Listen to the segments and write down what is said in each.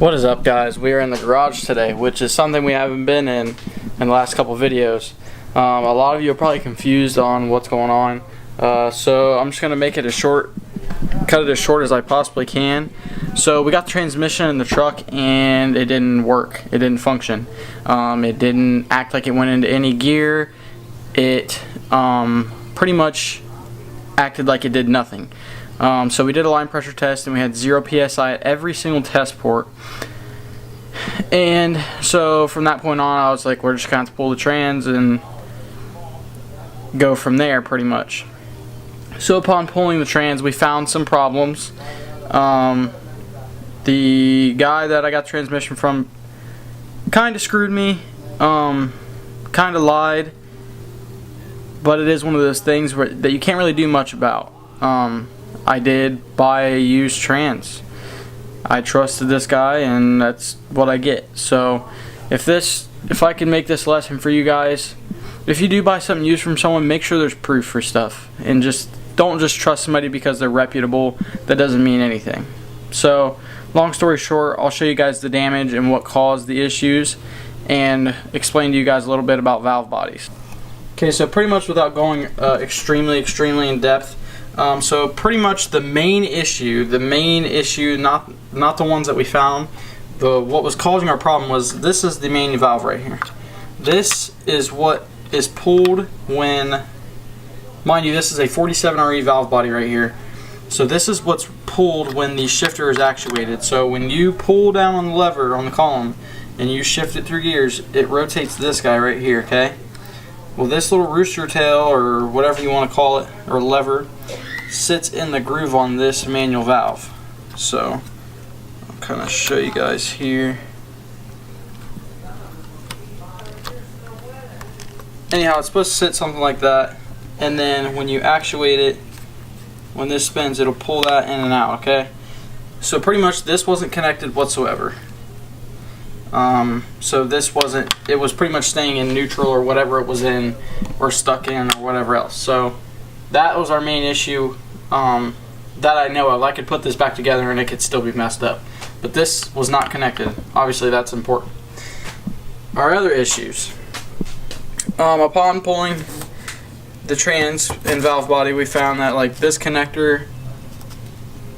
What is up, guys? We are in the garage today, which is something we haven't been in the last couple videos. A lot of you are probably confused on what's going on, so I'm just gonna make it cut it as short as I possibly can. So we got the transmission in the truck and it didn't work. It didn't function. It didn't act like it went into any gear. It pretty much acted like it did nothing. So we did a line pressure test and we had 0 psi at every single test port. And so from that point on, I was like, we're just going to have to pull the trans and go from there pretty much. So upon pulling the trans, we found some problems. The guy that I got the transmission from kind of screwed me, kind of lied, but it is one of those things that you can't really do much about. I did buy a used trans. I trusted this guy and that's what I get. So if I can make this lesson for you guys, if you do buy something used from someone, make sure there's proof for stuff, and don't just trust somebody because they're reputable. That doesn't mean anything. So long story short, I'll show you guys the damage and what caused the issues and explain to you guys a little bit about valve bodies. Okay, so pretty much without going extremely in depth, so pretty much the main issue, not the ones that we found, what was causing our problem was, this is the main valve right here. This is what is pulled when, mind you, this is a 47 RE valve body right here. So this is what's pulled when the shifter is actuated. So when you pull down on the lever on the column and you shift it through gears, it rotates this guy right here, okay? Well, this little rooster tail, or whatever you want to call it, or lever, sits in the groove on this manual valve. So I'll kind of show you guys here. Anyhow, it's supposed to sit something like that, and then when you actuate it, when this spins, it'll pull that in and out, okay? So pretty much this wasn't connected whatsoever. So it was pretty much staying in neutral or whatever it was in, or stuck in, or whatever else. So that was our main issue that I know of. I could put this back together and it could still be messed up. But this was not connected. Obviously that's important. Our other issues. Upon pulling the trans and valve body, we found that like this connector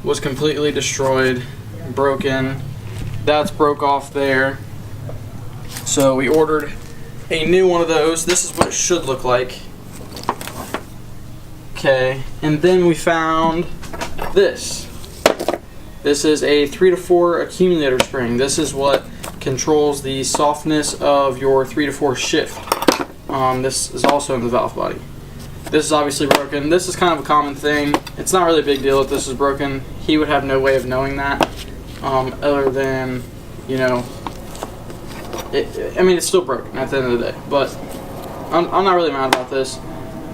was completely destroyed, broken. That's broke off there. So we ordered a new one of those. This is what it should look like. Okay, and then we found this. This is a 3 to 4 accumulator spring. This is what controls the softness of your 3 to 4 shift. This is also in the valve body. This is obviously broken. This is kind of a common thing. It's not really a big deal if this is broken. He would have no way of knowing that, other than, you know, I mean, it's still broken at the end of the day. But I'm not really mad about this.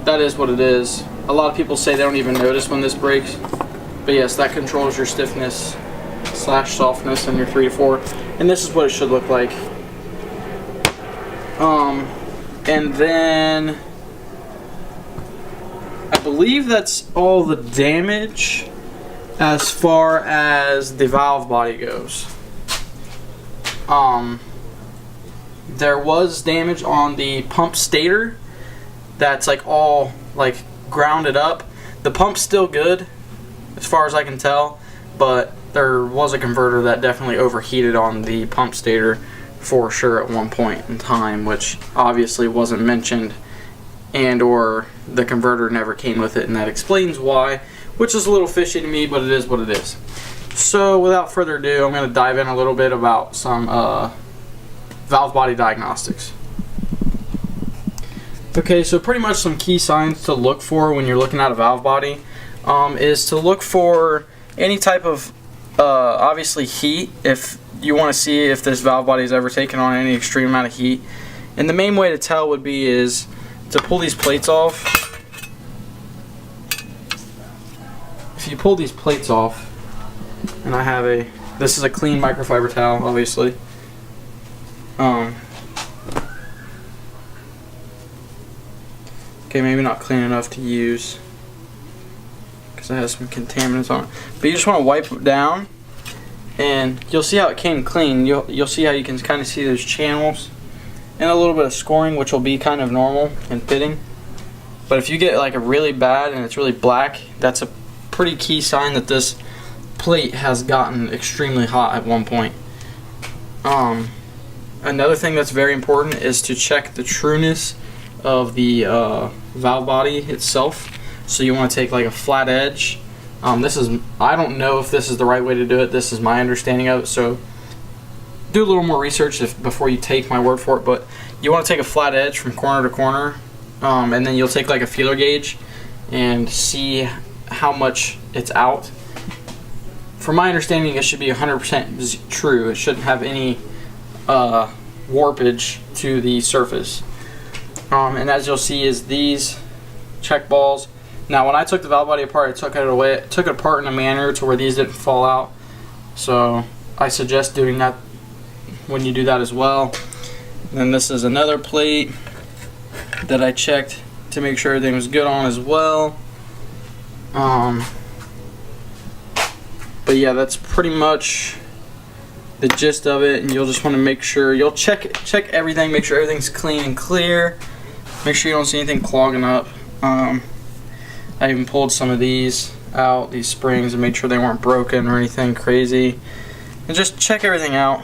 That is what it is. A lot of people say they don't even notice when this breaks. But yes, that controls your stiffness / softness in your 3 to 4. And this is what it should look like. And then I believe that's all the damage as far as the valve body goes. There was damage on the pump stator. That's like all like grounded up. The pump's still good as far as I can tell, but there was a converter that definitely overheated on the pump stator for sure at one point in time, which obviously wasn't mentioned, and or the converter never came with it, and that explains why, which is a little fishy to me, but it is what it is. So without further ado, I'm going to dive in a little bit about some valve body diagnostics. Okay, so pretty much some key signs to look for when you're looking at a valve body is to look for any type of obviously heat, if you want to see if this valve body has ever taken on any extreme amount of heat. And the main way to tell would be is to pull these plates off. If you pull these plates off, and I have this is a clean microfiber towel, obviously. Okay, maybe not clean enough to use because it has some contaminants on it. But you just want to wipe it down and you'll see how it came clean. You'll see how you can kind of see those channels and a little bit of scoring, which will be kind of normal and fitting. But if you get like a really bad and it's really black, that's a pretty key sign that this plate has gotten extremely hot at one point. Another thing that's very important is to check the trueness of the valve body itself. So you want to take like a flat edge. I don't know if this is the right way to do it. This is my understanding of it, so do a little more research before you take my word for it. But you want to take a flat edge from corner to corner, and then you'll take like a feeler gauge and see how much it's out. From my understanding, it should be 100% true. It shouldn't have any warpage to the surface. And as you'll see is these check balls. Now when I took the valve body apart, I took it apart in a manner to where these didn't fall out. So I suggest doing that when you do that as well. And then this is another plate that I checked to make sure everything was good on as well. But yeah, that's pretty much the gist of it. And you'll just want to make sure you'll check everything, make sure everything's clean and clear. Make sure you don't see anything clogging up. I even pulled some of these out, these springs, and made sure they weren't broken or anything crazy. And just check everything out.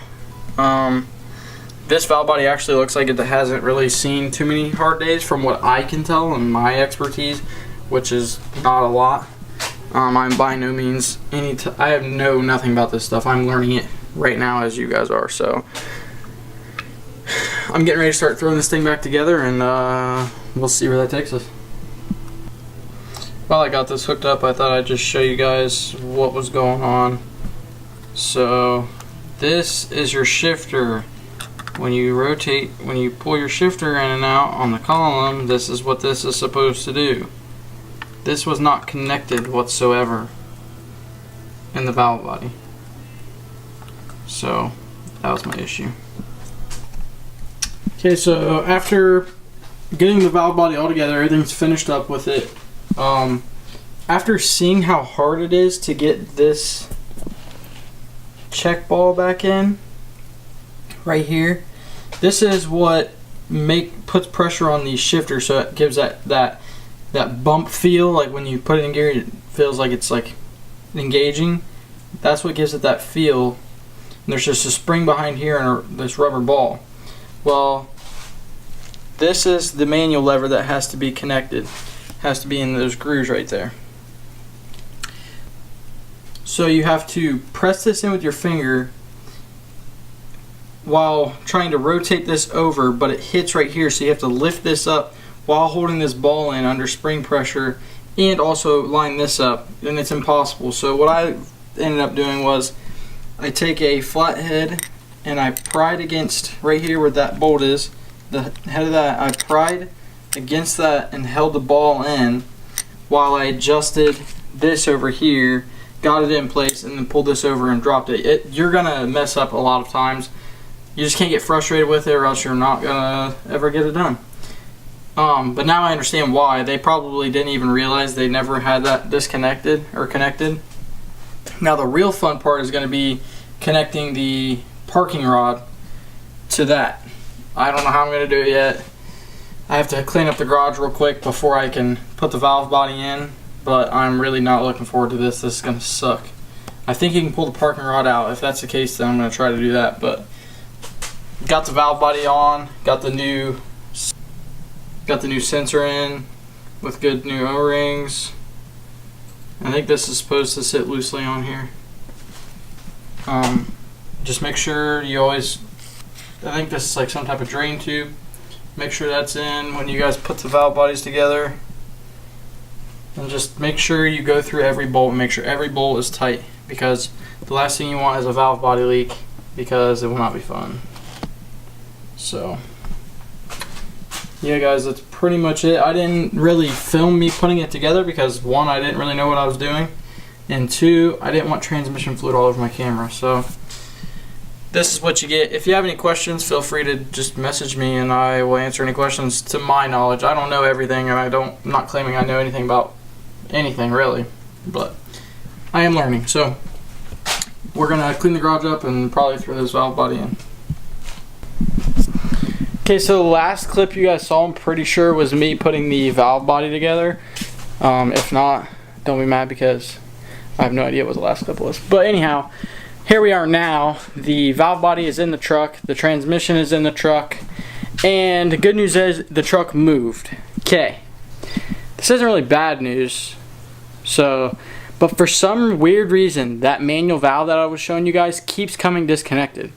This valve body actually looks like it hasn't really seen too many hard days from what I can tell and my expertise, which is not a lot. I'm by no means I know nothing about this stuff. I'm learning it right now as you guys are. So I'm getting ready to start throwing this thing back together, and we'll see where that takes us. While I got this hooked up, I thought I'd just show you guys what was going on. So this is your shifter. When you pull your shifter in and out on the column, this is what this is supposed to do. This was not connected whatsoever in the valve body. So that was my issue. Okay, so after getting the valve body all together, everything's finished up with it. After seeing how hard it is to get this check ball back in, right here, this is what puts pressure on the shifter, so it gives that bump feel, like when you put it in gear, it feels like it's like engaging. That's what gives it that feel. And there's just a spring behind here and this rubber ball. Well, this is the manual lever that has to be connected. Has to be in those grooves right there. So you have to press this in with your finger while trying to rotate this over, but it hits right here, so you have to lift this up while holding this ball in under spring pressure and also line this up, and it's impossible. So what I ended up doing was I take a flathead and I pried against right here where that bolt is, the head of that, I pried against that and held the ball in while I adjusted this over here, got it in place, and then pulled this over and dropped it. You're gonna mess up a lot of times. You just can't get frustrated with it, or else you're not gonna ever get it done. But now I understand why. They probably didn't even realize they never had that disconnected or connected. Now the real fun part is going to be connecting the parking rod to that. I don't know how I'm going to do it yet. I have to clean up the garage real quick before I can put the valve body in, but I'm really not looking forward to this. This is going to suck. I think you can pull the parking rod out. If that's the case, then I'm going to try to do that. But got the valve body on, got the new sensor in with good new O-rings. I think this is supposed to sit loosely on here. Just make sure you always, I think this is like some type of drain tube. Make sure that's in when you guys put the valve bodies together. And just make sure you go through every bolt and make sure every bolt is tight, because the last thing you want is a valve body leak, because it will not be fun. So yeah guys, that's pretty much it. I didn't really film me putting it together because one, I didn't really know what I was doing, and two, I didn't want transmission fluid all over my camera. So this is what you get. If you have any questions, feel free to just message me and I will answer any questions to my knowledge. I don't know everything, and I'm not claiming I know anything about anything really, but I am learning. So we're gonna clean the garage up and probably throw this valve body in. Okay, so the last clip you guys saw, I'm pretty sure, was me putting the valve body together. If not, don't be mad because I have no idea what the last clip was. But anyhow, here we are now. The valve body is in the truck, the transmission is in the truck, and the good news is the truck moved. Okay, this isn't really bad news. But for some weird reason, that manual valve that I was showing you guys keeps coming disconnected.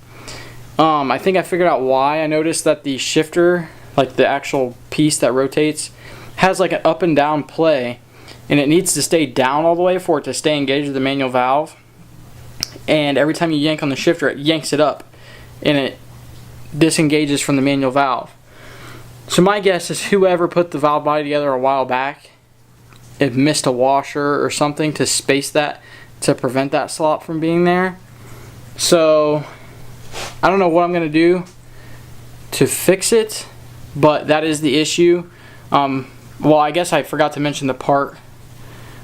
I think I figured out why. I noticed that the shifter, like the actual piece that rotates, has like an up and down play, and it needs to stay down all the way for it to stay engaged with the manual valve. And every time you yank on the shifter, it yanks it up and it disengages from the manual valve. So my guess is whoever put the valve body together a while back, it missed a washer or something to space that, to prevent that slot from being there. So I don't know what I'm going to do to fix it, but that is the issue. Well, I guess I forgot to mention the part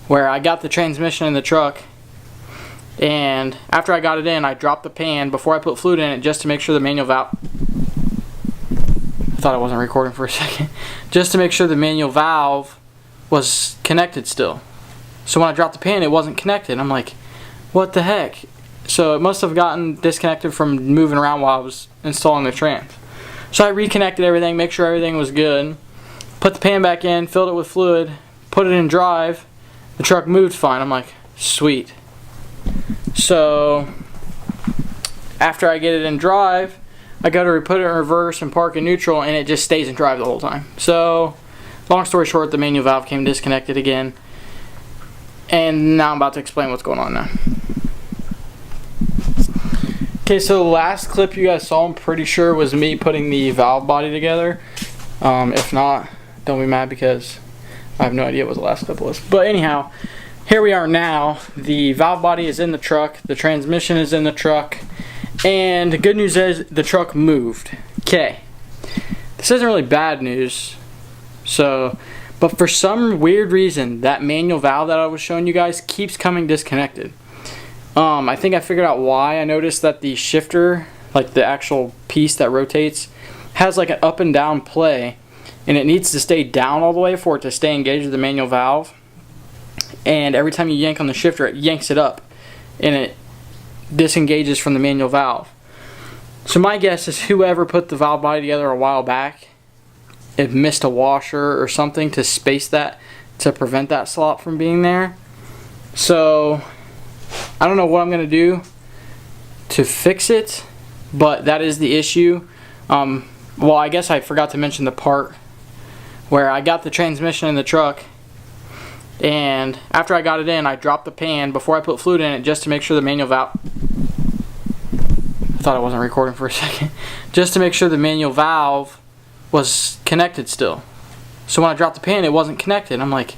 where I got the transmission in the truck, and after I got it in, I dropped the pan before I put fluid in it just to make sure the manual valve... I thought I wasn't recording for a second. Just to make sure the manual valve was connected still. So when I dropped the pan, it wasn't connected. I'm like, what the heck? So it must have gotten disconnected from moving around while I was installing the trans. So I reconnected everything, make sure everything was good, put the pan back in, filled it with fluid, put it in drive. The truck moved fine. I'm like, sweet. So after I get it in drive, I go to put it in reverse and park in neutral, and it just stays in drive the whole time. So long story short, the manual valve came disconnected again, and now I'm about to explain what's going on now. Okay, so the last clip you guys saw, I'm pretty sure, was me putting the valve body together. If not, don't be mad because I have no idea what the last clip was. But anyhow, here we are now. The valve body is in the truck, the transmission is in the truck, and the good news is the truck moved. Okay, this isn't really bad news. But for some weird reason, that manual valve that I was showing you guys keeps coming disconnected. I think I figured out why. I noticed that the shifter, like the actual piece that rotates, has like an up and down play, and it needs to stay down all the way for it to stay engaged with the manual valve. And every time you yank on the shifter, it yanks it up and it disengages from the manual valve. So my guess is whoever put the valve body together a while back, it missed a washer or something to space that, to prevent that slot from being there. So I don't know what I'm going to do to fix it, but that is the issue. Well, I guess I forgot to mention the part where I got the transmission in the truck, and after I got it in, I dropped the pan before I put fluid in it just to make sure the manual valve... I thought I wasn't recording for a second. Just to make sure the manual valve was connected still. So when I dropped the pan, it wasn't connected. I'm like,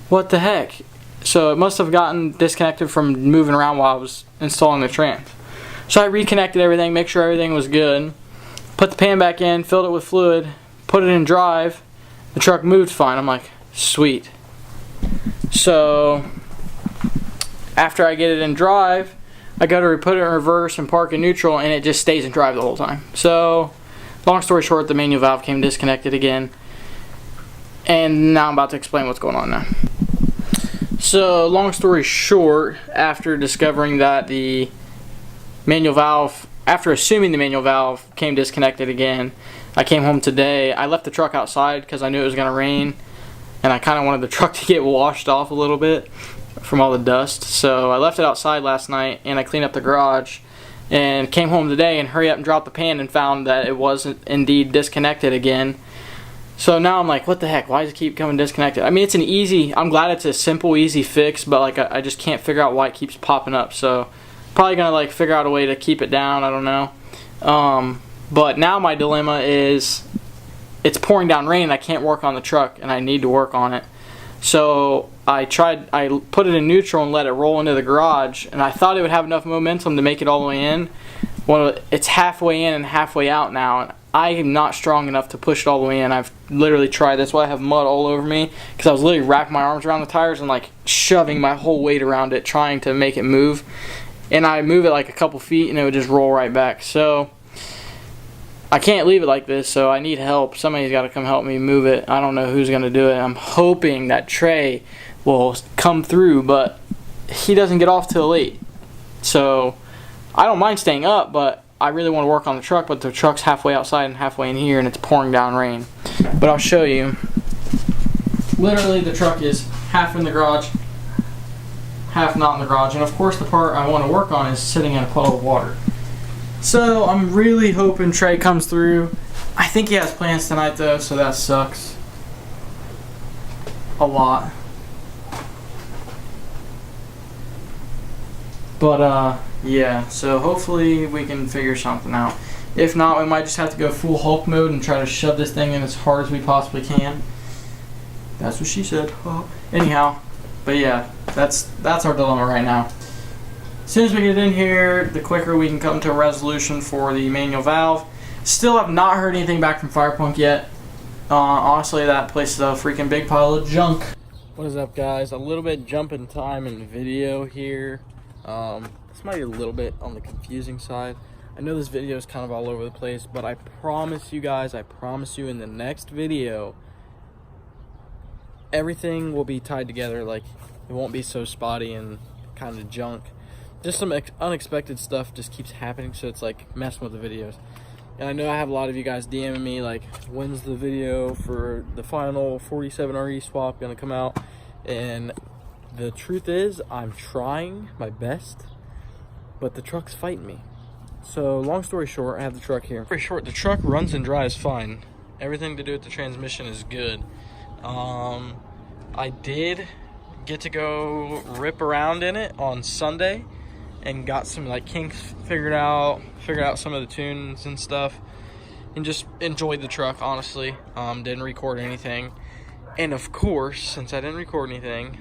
what the heck? So it must have gotten disconnected from moving around while I was installing the trans. So I reconnected everything, make sure everything was good, put the pan back in, filled it with fluid, put it in drive. The truck moved fine. I'm like, sweet. So after I get it in drive, I go to put it in reverse and park in neutral, and it just stays in drive the whole time. So long story short, the manual valve came disconnected again, and now I'm about to explain what's going on now. So long story short, after discovering that the manual valve, after assuming the manual valve came disconnected again, I came home today. I left the truck outside because I knew it was going to rain, and I kind of wanted the truck to get washed off a little bit from all the dust. So I left it outside last night, and I cleaned up the garage, and came home today and hurry up and dropped the pan and found that it wasn't indeed disconnected again. So now I'm like, what the heck? Why does it keep coming disconnected? I mean, it's an easy, I'm glad it's a simple, easy fix, but like I just can't figure out why it keeps popping up. So probably gonna like figure out a way to keep it down. I don't know. But now my dilemma is it's pouring down rain and I can't work on the truck, and I need to work on it. So I put it in neutral and let it roll into the garage, and I thought it would have enough momentum to make it all the way in. Well, it's halfway in and halfway out now, and I am not strong enough to push it all the way in. I've literally tried. That's why I have mud all over me, because I was literally wrapping my arms around the tires and like shoving my whole weight around it, trying to make it move. and I move it like a couple feet and it would just roll right back. So I can't leave it like this, so I need help. Somebody's got to come help me move it. I don't know who's going to do it. I'm hoping that Trey will come through, but he doesn't get off till late. So I don't mind staying up, but I really want to work on the truck, but the truck's halfway outside and halfway in here, and it's pouring down rain. But I'll show you. Literally, the truck is half in the garage, half not in the garage, and of course the part I want to work on is sitting in a puddle of water. So I'm really hoping Trey comes through. I think he has plans tonight though, so that sucks a lot. But yeah, so hopefully we can figure something out. If not, we might just have to go full Hulk mode and try to shove this thing in as hard as we possibly can. That's what she said. Anyhow, but yeah, that's our dilemma right now. As soon as we get in here, the quicker we can come to a resolution for the manual valve. Still have not heard anything back from Firepunk yet. Honestly, that place is a freaking big pile of junk. What is up, guys? A little bit jump in time in video here. This might be a little bit on the confusing side. I know this video is kind of all over the place, but I promise you guys, I promise you in the next video, everything will be tied together. Like, it won't be so spotty and kind of junk. Just some unexpected stuff just keeps happening, so it's like messing with the videos. And I know I have a lot of you guys DMing me like, when's the video for the final 47RE swap gonna come out? And the truth is, I'm trying my best, but the truck's fighting me. So long story short, I have the truck here. Very short, the truck runs and drives fine. Everything to do with the transmission is good. I did get to go rip around in it on Sunday and got some like kinks figured out some of the tunes and stuff, and just enjoyed the truck, honestly. Didn't record anything. And of course, since I didn't record anything,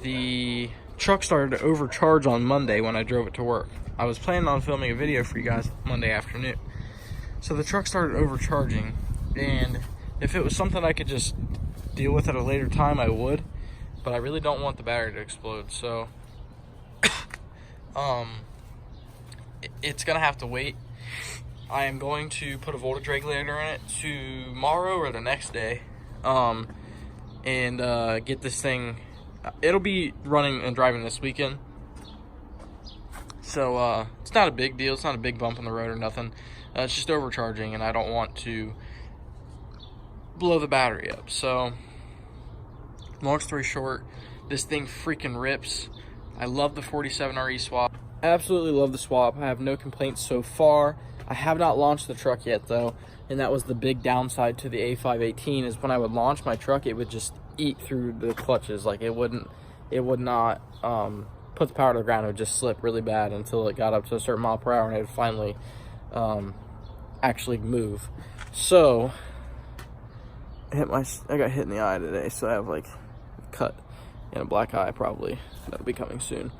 the truck started to overcharge on Monday when I drove it to work. I was planning on filming a video for you guys Monday afternoon. So the truck started overcharging, and if it was something I could just deal with at a later time, I would, but I really don't want the battery to explode. So it's gonna have to wait. I am going to put a voltage regulator in it tomorrow or the next day, and get this thing. It'll be running and driving this weekend, so it's not a big deal. It's not a big bump on the road or nothing. It's just overcharging, and I don't want to blow the battery up. So long story short, this thing freaking rips. I love the 47RE swap. Absolutely love the swap. I have no complaints so far. I have not launched the truck yet though, and that was the big downside to the A518, is when I would launch my truck, it would just eat through the clutches. Like, it would not put the power to the ground. It would just slip really bad until it got up to a certain mile per hour, and it would finally actually move. So I got hit in the eye today, so I have like a cut and a black eye probably. That'll be coming soon.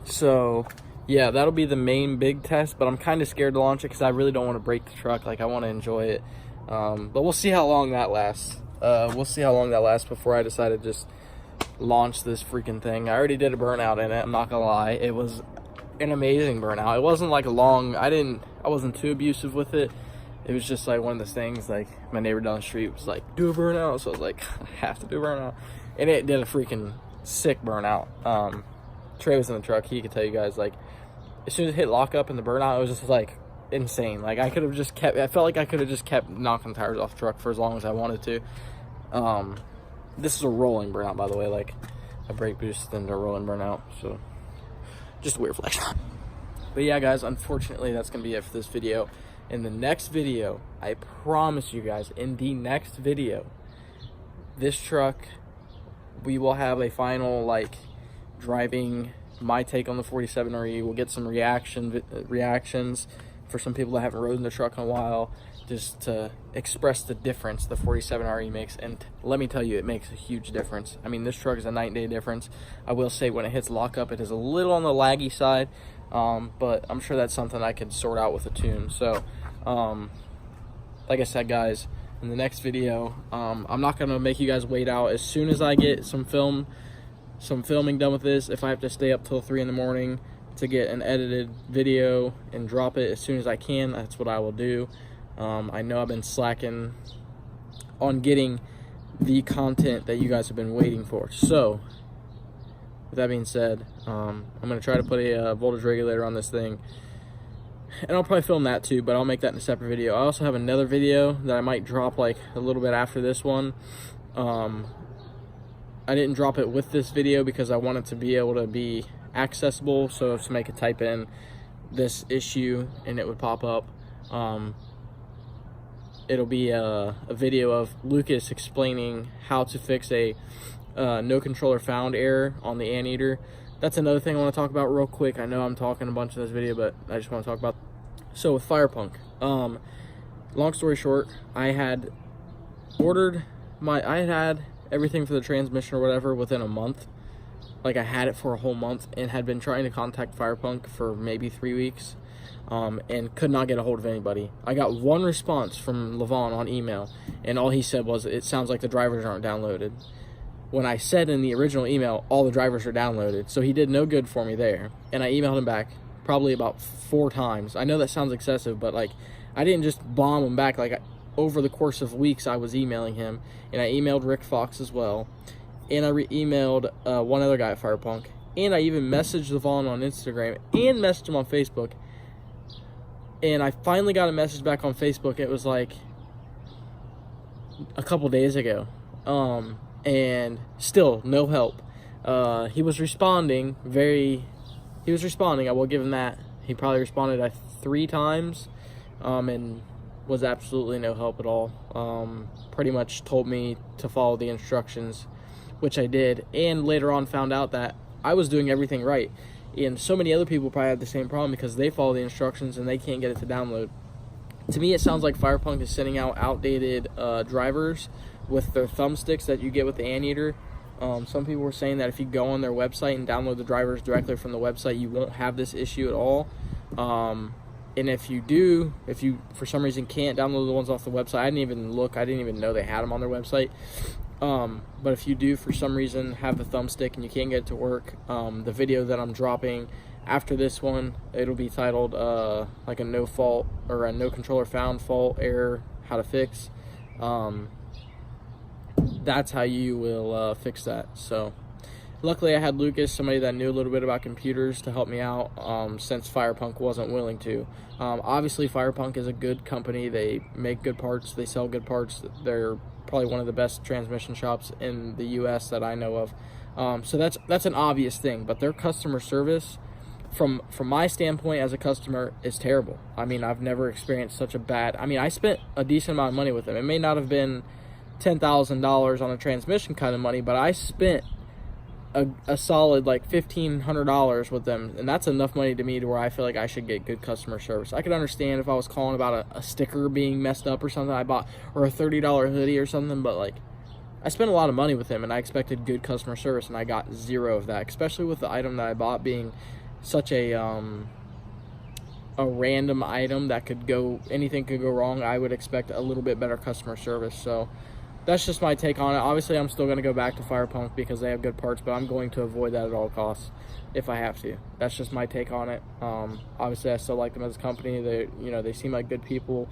So yeah, that'll be the main big test, but I'm kind of scared to launch it because I really don't want to break the truck. Like, I want to enjoy it. But we'll see how long that lasts. We'll see how long that lasts before I decide to just launch this freaking thing. I already did a burnout in it, I'm not gonna lie. It was an amazing burnout. It wasn't like a long, I wasn't too abusive with it. It was just like one of those things, like my neighbor down the street was like, do a burnout. So I was like, I have to do a burnout. And it did a freaking sick burnout. Trey was in the truck, he could tell you guys, like, as soon as it hit lockup in the burnout, it was just like insane. Like, I felt like I could have just kept knocking tires off the truck for as long as I wanted to. This is a rolling burnout, by the way, like a brake boost and a rolling burnout. So just a weird flex. But yeah, guys, unfortunately, that's gonna be it for this video. In the next video, I promise you guys, in the next video, this truck, we will have a final, like, driving, my take on the 47RE. We'll get some reactions for some people that haven't rode in the truck in a while, just to express the difference the 47RE makes. And let me tell you, it makes a huge difference. I mean, this truck is a night and day difference. I will say, when it hits lockup, it is a little on the laggy side, but I'm sure that's something I could sort out with a tune. So like I said, guys, in the next video, I'm not gonna make you guys wait out. As soon as I get some film some filming done with this. If I have to stay up till 3 in the morning to get an edited video and drop it as soon as I can, that's what I will do. I know I've been slacking on getting the content that you guys have been waiting for. So with that being said, I'm going to try to put a voltage regulator on this thing, and I'll probably film that too, but I'll make that in a separate video. I also have another video that I might drop like a little bit after this one. I didn't drop it with this video because I want it to be able to be accessible, so if somebody could type in this issue and it would pop up. It'll be a video of Lucas explaining how to fix a no controller found error on the anteater. That's another thing I want to talk about real quick. I know I'm talking a bunch in this video, but I just want to talk about. So with Firepunk, long story short, I had everything for the transmission or whatever within a month. Like, I had it for a whole month and had been trying to contact Firepunk for maybe 3 weeks, and could not get a hold of anybody. I got one response from Levon on email, and all he said was, "It sounds like the drivers aren't downloaded." When I said in the original email, all the drivers are downloaded, so he did no good for me there. And I emailed him back probably about 4 times. I know that sounds excessive, but like, I didn't just bomb him back. Like, over the course of weeks, I was emailing him, and I emailed Rick Fox as well, and I emailed one other guy at Firepunk, and I even messaged Levon on Instagram and messaged him on Facebook. And I finally got a message back on Facebook. It was like a couple days ago, and still no help. He was responding. I will give him that. He probably responded 3 times, and was absolutely no help at all. Pretty much told me to follow the instructions, which I did, and later on found out that I was doing everything right. And so many other people probably have the same problem because they follow the instructions and they can't get it to download. To me, it sounds like Firepunk is sending out outdated drivers with their thumbsticks that you get with the anteater. Some people were saying that if you go on their website and download the drivers directly from the website, you won't have this issue at all. And if you for some reason can't download the ones off the website, I didn't even look. I didn't even know they had them on their website. But if you do for some reason have the thumbstick and you can't get it to work, the video that I'm dropping after this one, it'll be titled like a no fault or a no controller found fault error, how to fix. That's how you will fix that. So luckily I had Lucas, somebody that knew a little bit about computers, to help me out, since Firepunk wasn't willing to. Obviously Firepunk is a good company. They make good parts, they sell good parts. They're probably one of the best transmission shops in the US that I know of. So that's an obvious thing, but their customer service from my standpoint as a customer is terrible. I mean, I've never experienced such a bad, I spent a decent amount of money with them. It may not have been $10,000 on a transmission kind of money, but I spent a solid like $1,500 with them, and that's enough money to me to where I feel like I should get good customer service. I could understand if I was calling about a sticker being messed up or something I bought, or a $30 hoodie or something, but like, I spent a lot of money with them and I expected good customer service, and I got zero of that, especially with the item that I bought being such a random item that anything could go wrong. I would expect a little bit better customer service. So that's just my take on it. Obviously, I'm still going to go back to Firepunk because they have good parts, but I'm going to avoid that at all costs if I have to. That's just my take on it. Obviously, I still like them as a company. They seem like good people.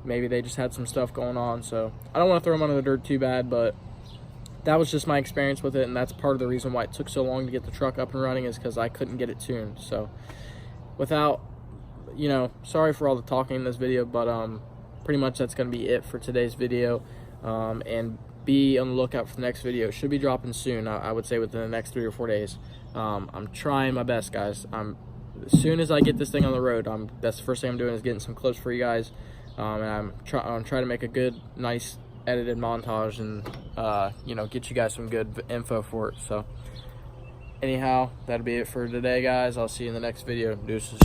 Maybe they just had some stuff going on, so I don't want to throw them under the dirt too bad, but that was just my experience with it, and that's part of the reason why it took so long to get the truck up and running, is because I couldn't get it tuned. So sorry for all the talking in this video, but pretty much that's going to be it for today's video. And be on the lookout for the next video. It should be dropping soon. I would say within the next 3 or 4 days. I'm trying my best, guys. As soon as I get this thing on the road, that's the first thing I'm doing is getting some clips for you guys. And I'm trying to make a good, nice edited montage and get you guys some good info for it. So anyhow, that'll be it for today, guys. I'll see you in the next video. Deuces.